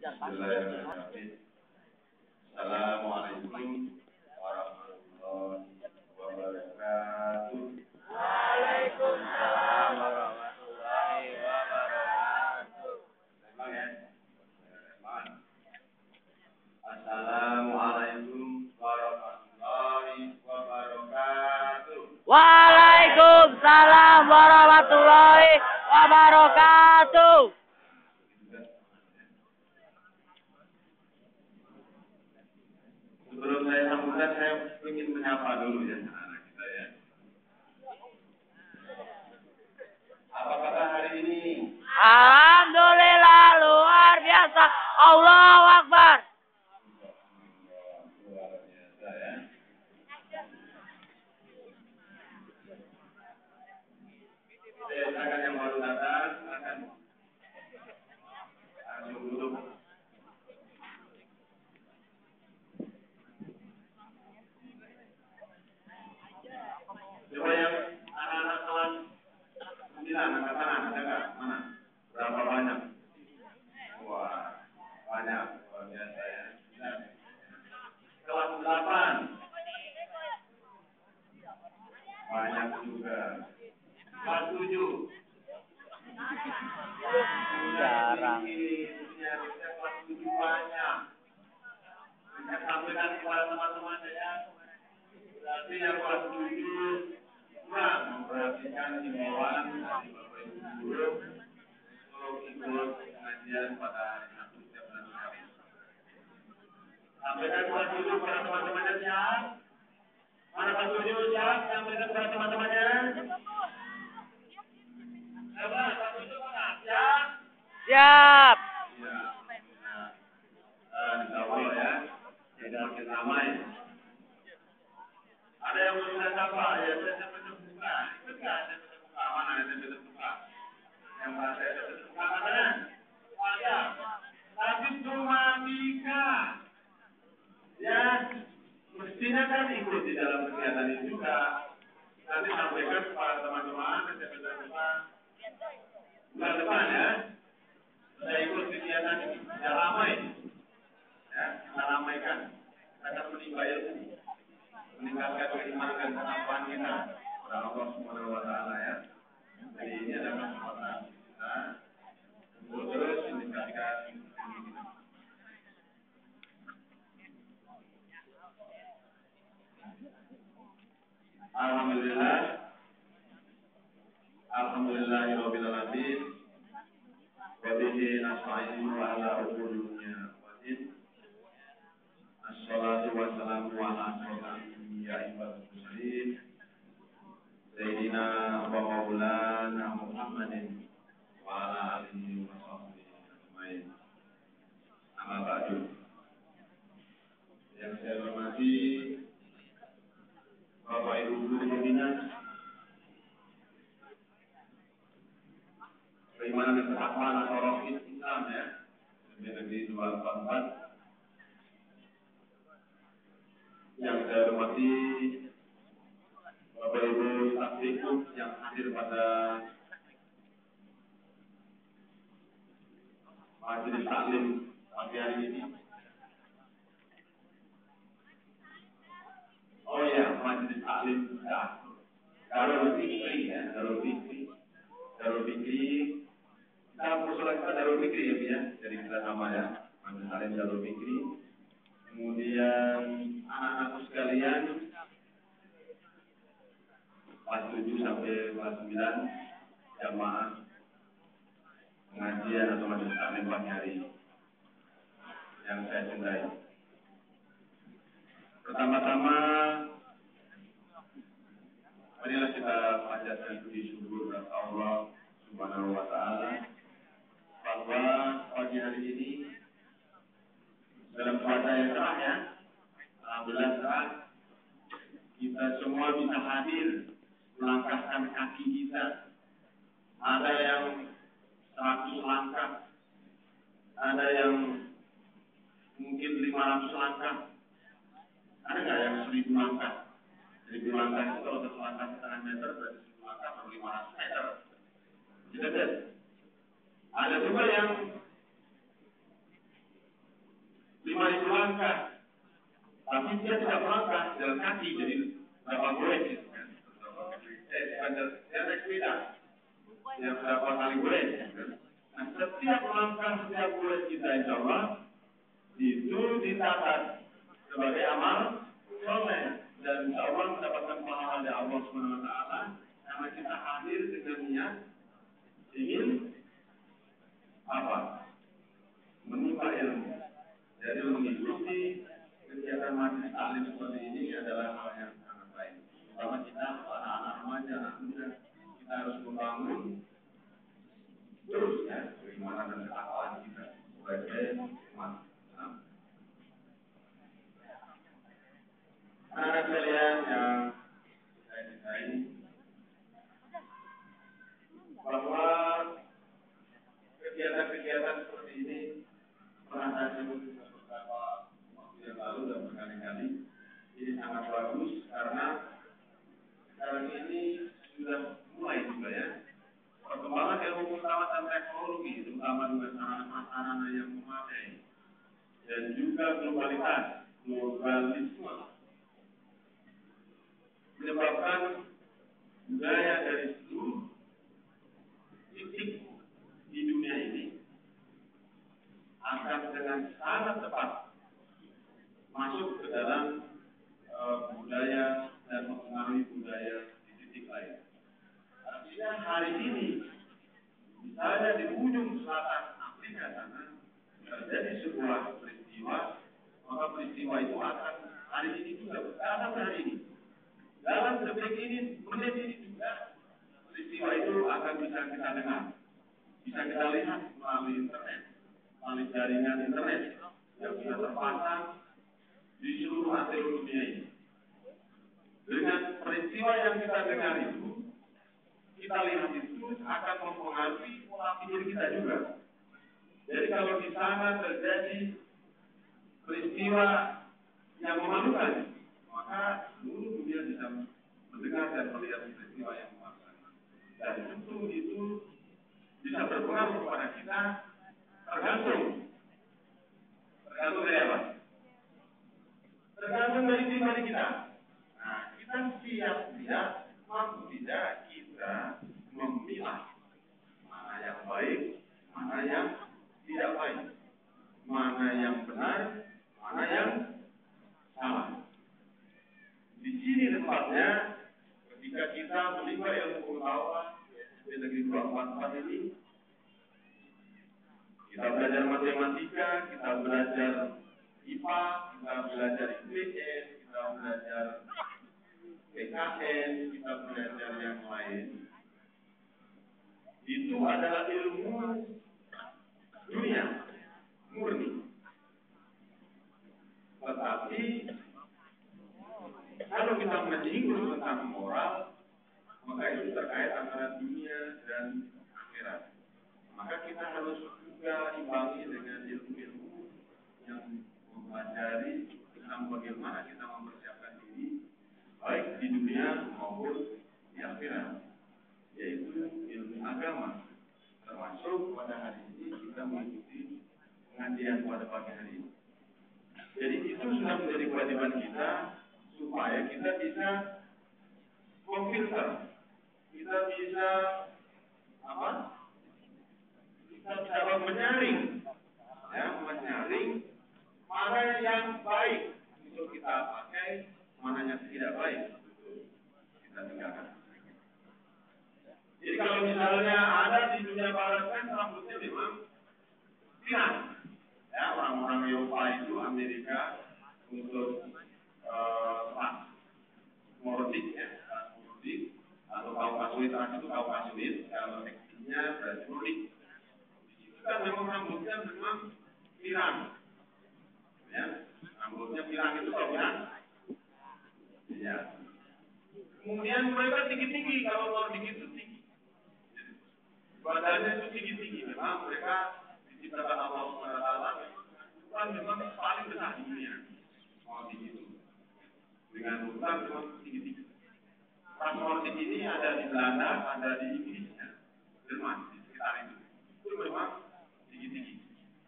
Bismillahirrahmanirrahim. Assalamualaikum warahmatullahi wabarakatuh. Waalaikumsalam warahmatullahi wabarakatuh. Memang ya. Assalamualaikum warahmatullahi wabarakatuh. Waalaikumsalam warahmatullahi wabarakatuh. Sebelum saya sambungkan, saya ingin menyapa dulu ya anak kita ya. Apa kabar hari ini? Alhamdulillah luar biasa. Allahu Akbar. Luar biasa ya. Silakan yang baru datang, silakan langsung duduk. Coba yang anak-anak kelas 9 angkat tangan, ada nggak? Mana? Berapa banyak? Wah, banyak, luar biasa ya. Dan kelas 8 banyak juga. Kelas 7 Jarang. kelas 7 banyak. Saya sampaikan kepada teman-teman ya. Berarti yang kelas 7 kurang memperhatikan himbauan dari Bapak Ibu guru untuk ikut pengajian pada hari Sabtu setiap bulan Kamis. Sampaikan kelas 7 kepada teman-temannya siap. Mana kelas 7 siap? Sampaikan kepada teman-temannya. Coba kelas 7 mana? Siap? Siap. Iya. Insya Allah ya. Tidak makin ramai. Ada yang belum saya sapa ya, saya buka. Ikut nggak? Saya buka. Mana yang saya buka? Yang mana saya buka mana? Ada. Tapi cuma Mika. Ya, mestinya kan ikut di dalam kegiatan ini juga. Nanti sampaikan kepada teman-teman, saya buka. Bukan depan ya. Saya ikut kegiatan ini. Sudah ramai. Ya, kita ramaikan. Kita akan menimba ilmu. Meningkatkan keimanan dan ketakwaan kita kepada Allah Subhanahu wa taala ya. Jadi ini adalah kesempatan kita untuk terus meningkatkan ilmu kita. Alhamdulillah. Alhamdulillahirabbil alamin. Wa bihi nasta'inu ala umuri dunya waddin. Assalatu wassalamu ala asyrofil anbiya'i wal mursalin. Sayyidina wa maulana Muhammadin wa ala alihi wa sahbihi ajmain. Amma ba'du. Yang saya hormati Bapak Ibu guru pembina Keimanan dan Ketakwaan atau Rohid Islam ya, Negeri 244. Yang saya hormati Bapak Ibu staf Fikih yang hadir pada majelis taklim pagi hari ini. Oh ya, majelis taklim Darul Fikri ya, Darul Fikri. Darul Fikri. Kita persoalan kita Darul Fikri ya, jadi kita sama ya. Majelis taklim Darul Fikri. Kemudian anak-anakku sekalian kelas 7 sampai kelas 9 jamaah pengajian atau majelis taklim pagi hari yang saya cintai. Pertama-tama marilah kita panjatkan puji syukur kepada Allah Subhanahu wa taala bahwa pagi hari ini dalam cuaca yang cerah ya. Alhamdulillah cerah. Kita semua bisa hadir melangkahkan kaki kita. Ada yang 100 langkah, ada yang mungkin 500 langkah, ada nggak yang 1000 langkah? 1000 langkah itu kalau 1 langkah setengah meter berarti 1000 langkah baru 500 meter. Tidak. Ada juga yang 5.000 langkah, tapi dia tidak melangkah jalan kaki, jadi berapa golek gitu kan? Dia naik sepeda, dia berapa kali golek gitu kan? Nah, setiap langkah, setiap golek kita insya Allah itu dicatat sebagai amal soleh dan insya Allah mendapatkan pahala dari Allah Subhanahu Wa Taala karena kita hadir dengan niat ingin apa? Menimba ilmu. Jadi mengikuti kegiatan majelis taklim seperti ini adalah hal yang sangat baik. Terutama kita anak-anak remaja, anak muda, kita harus membangun terus ya keimanan dan ketakwaan kita sebagai umat. Anak sekalian yang saya cintai, bahwa kegiatan-kegiatan seperti ini pernah saya sebut beberapa waktu yang lalu dan berkali-kali. Ini sangat bagus karena sekarang ini sudah mulai juga ya perkembangan ilmu pengetahuan dan teknologi, terutama dengan sarana-sarana yang memadai dan juga globalisme menyebabkan budaya dari seluruh titik di dunia ini akan dengan sangat tepat masuk ke dalam budaya dan mempengaruhi budaya di titik lain. Artinya hari ini, misalnya di ujung selatan Afrika sana terjadi sebuah peristiwa, maka peristiwa itu akan hari ini juga berkata hari ini. Dalam detik ini, menit ini juga peristiwa itu akan bisa kita dengar, bisa kita lihat melalui internet, melalui jaringan internet yang bisa terpasang di seluruh antero dunia ini. Dengan peristiwa yang kita dengar itu, kita lihat itu akan mempengaruhi pola pikir kita juga. Jadi kalau di sana terjadi peristiwa yang memalukan, maka seluruh dunia bisa mendengar dan melihat peristiwa yang memalukan. Dan tentu itu bisa berpengaruh kepada kita tergantung dari apa? Tergantung dari pribadi kita. Nah, kita siap tidak, mampu tidak kita memilah mana yang baik, mana yang tidak baik, mana yang benar, mana yang salah. Di sini tempatnya ketika kita menimba ilmu pengetahuan di negeri 244 ini, kita belajar matematika, kita belajar IPA, kita belajar IPS, kita belajar PKN, kita belajar yang lain. Itu adalah ilmu dunia murni. Tetapi kalau kita menyinggung tentang moral, maka itu terkait antara dunia dan akhirat. Maka kita harus juga imbangi dengan ilmu-ilmu yang mempelajari tentang bagaimana kita mempersiapkan diri baik di dunia maupun di akhirat, yaitu ilmu agama. Termasuk pada hari ini kita mengikuti pengajian pada pagi hari ini. Jadi itu sudah menjadi kewajiban kita supaya kita bisa memfilter, kita bisa kita bisa menyaring, ya, menyaring mana yang baik untuk kita pakai, mana yang tidak baik untuk kita tinggalkan. Jadi kalau misalnya ada di dunia barat kan rambutnya memang pirang, ya, orang-orang Eropa itu Amerika untuk ras Nordik, ya, ras Nordik atau Kaukasoid, ras itu Kaukasoid, kalau tekniknya berarti Nordik. Itu kan memang rambutnya memang pirang, ya, rambutnya pirang itu kalau pirang, ya. Kemudian mereka tinggi-tinggi, kalau Nordik itu tinggi, badannya itu tinggi-tinggi. Memang mereka diciptakan Allah SWT kan memang paling besar di dunia. Nordik itu dengan ukuran memang tinggi-tinggi. Ras Nordik ini ada di Belanda, ada di Inggris, ya, Jerman, di sekitar itu. Itu memang tinggi-tinggi.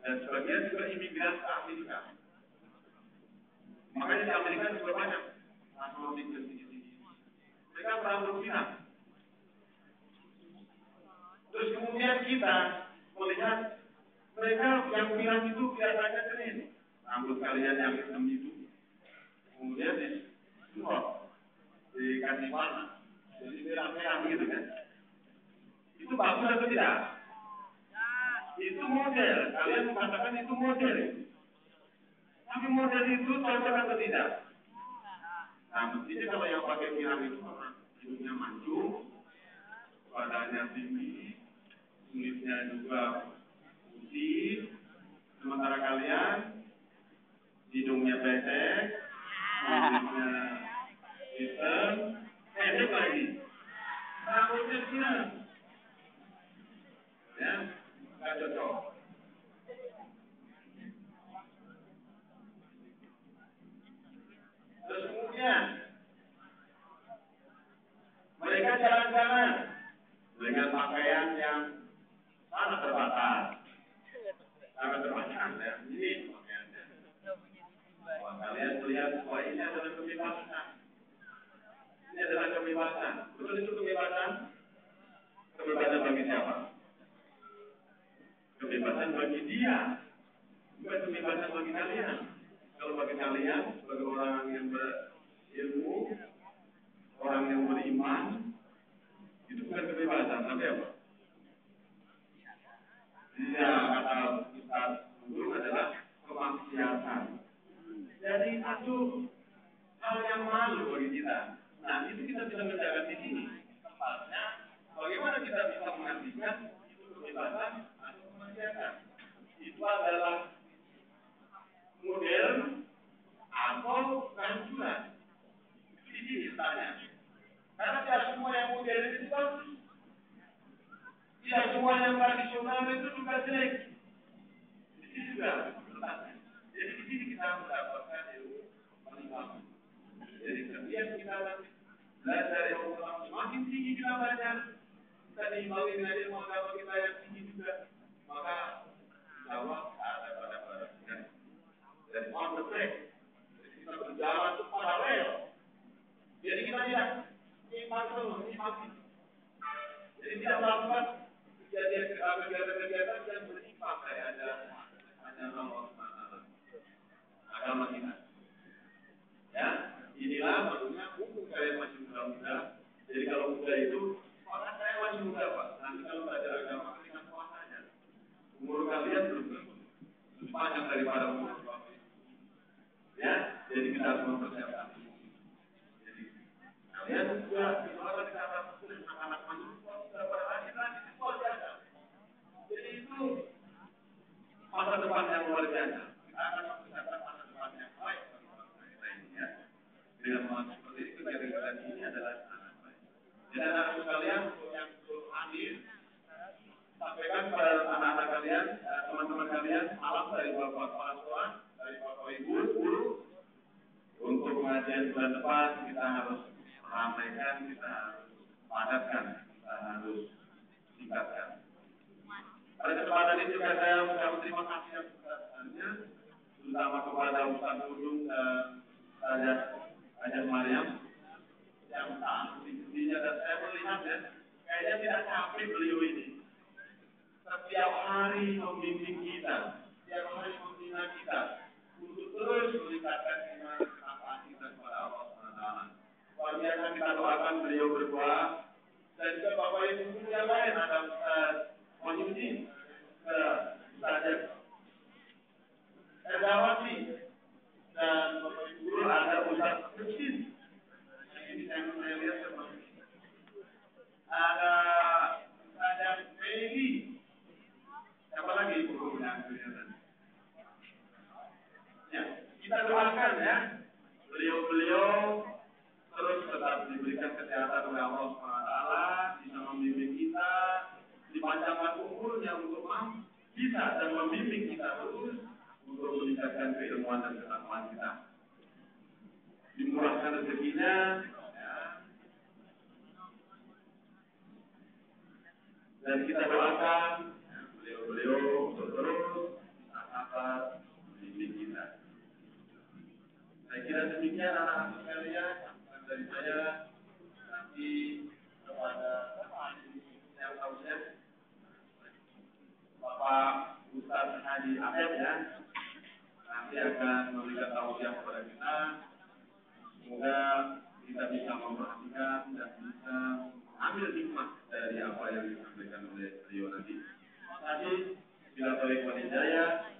Dan sebagian juga imigran ke Amerika. Makanya di Amerika juga banyak astronautik yang tinggi-tinggi. Mereka perang berpihak. Terus kemudian kita melihat mereka yang bilang itu kelihatannya keren. Rambut kalian yang hitam itu, kemudian dikasih warna, jadi merah-merah gitu kan? Itu bagus atau tidak? Itu model. Kalian mengatakan itu model. Tapi model itu cocok atau tidak? Nah, mestinya kalau yang pakai pirang itu hidungnya mancung, badannya tinggi, kulitnya juga putih, sementara kalian hidungnya pendek, kulitnya hitam, pendek lagi, rambutnya pirang, ya, nggak cocok. Terus kemudian mereka jalan-jalan dengan pakaian yang sangat terbatas ya. Ini pakaiannya. Wah, kalian melihat bahwa ini adalah kebebasan. Ini adalah kebebasan. Betul itu kebebasan? Kebebasan bagi siapa? Kebebasan bagi dia. Bukan kebebasan bagi kalian. Kalau bagi kalian, sebagai orang yang berilmu, orang yang beriman, itu bukan kebebasan, tapi apa? Iya, kata Ustaz Guru adalah kemaksiatan. Jadi itu hal yang malu bagi kita. Nah, itu kita bisa menjaga di sini. Tempatnya, bagaimana kita bisa mengartikan itu kebebasan atau kemaksiatan? Itu adalah modern atau kehancuran. Itu di sini tanya. Karena tidak semua yang modern itu bagus. Tidak semua yang tradisional itu juga jelek. Di sini juga letaknya. Jadi di sini kita mendapatkan ilmu paling bagus. Jadi setiap kita belajar ilmu Islam semakin tinggi kita belajar, kita diimbangi dengan ilmu agama kita yang tinggi juga, maka insya Allah ada pada dan on the track. Jadi kita berjalan paralel. Jadi kita tidak imbang terus, imbang. Jadi tidak melakukan kegiatan-kegiatan yang berimbang kayak ada Allah agama kita. Ya, inilah maksudnya mumpung kalian masih muda-muda. Jadi kalau muda itu, maka saya masih muda Pak. Nanti kalau belajar agama dengan puasanya, umur kalian belum lebih panjang daripada umur Bapak. Ya, jadi kita harus mempersiapkan. Jadi kalian juga kalau dikatakan anak-anak masih sudah berhasil lagi luar biasa. Jadi itu masa depan yang luar biasa. Kita akan mempersiapkan masa depan yang baik bagi bangsa kita ini ya. Dengan seperti itu kegiatan ini adalah anak baik. Jadi anak-anak sekalian yang belum hadir, sampaikan kepada anak-anak kalian, teman-teman kalian, salam dari bapak kepala sekolah, dari bapak ibu, guru. Untuk pengajian bulan depan kita harus ramaikan, kita harus padatkan, kita harus tingkatkan. Pada kesempatan ini juga saya mengucapkan terima kasih yang sebesar-besarnya, terutama kepada Ustaz Dudung dan Ustazah Mariam yang tahu intinya, dan saya melihat ya, kayaknya tidak capek beliau ini. Setiap hari membimbing kita, setiap hari membina kita untuk terus meningkatkan iman ketakwaan kita kepada Allah SWT. Luar biasa kita doakan beliau berdua, dan juga Bapak Ibu yang lain, ada Ustaz Mahyudin, Ustazah Erdawati, dan Bapak Ibu guru ada Ustaz Musin. Ini saya lihat seperti ini. Ada Ustazah Meli. Siapa lagi guru yang kelihatan? Ya, kita doakan ya, beliau-beliau terus tetap diberikan kesehatan oleh Allah SWT, bisa membimbing kita, dipanjangkan umurnya untuk bisa dan membimbing kita terus untuk meningkatkan keilmuan dan ketakwaan kita. Dimurahkan rezekinya, ya. Dan kita doakan ya, beliau-beliau untuk terus sabar membimbing kita. Saya kira demikian anak-anak sekalian dari saya. Nanti kepada yang proses Bapak Ustaz Haji Asep ya, nanti akan memberikan tausiah kepada kita. Semoga kita bisa memperhatikan dan bisa ambil hikmah dari apa yang disampaikan oleh beliau nanti. Terima kasih. Bila balik Jaya.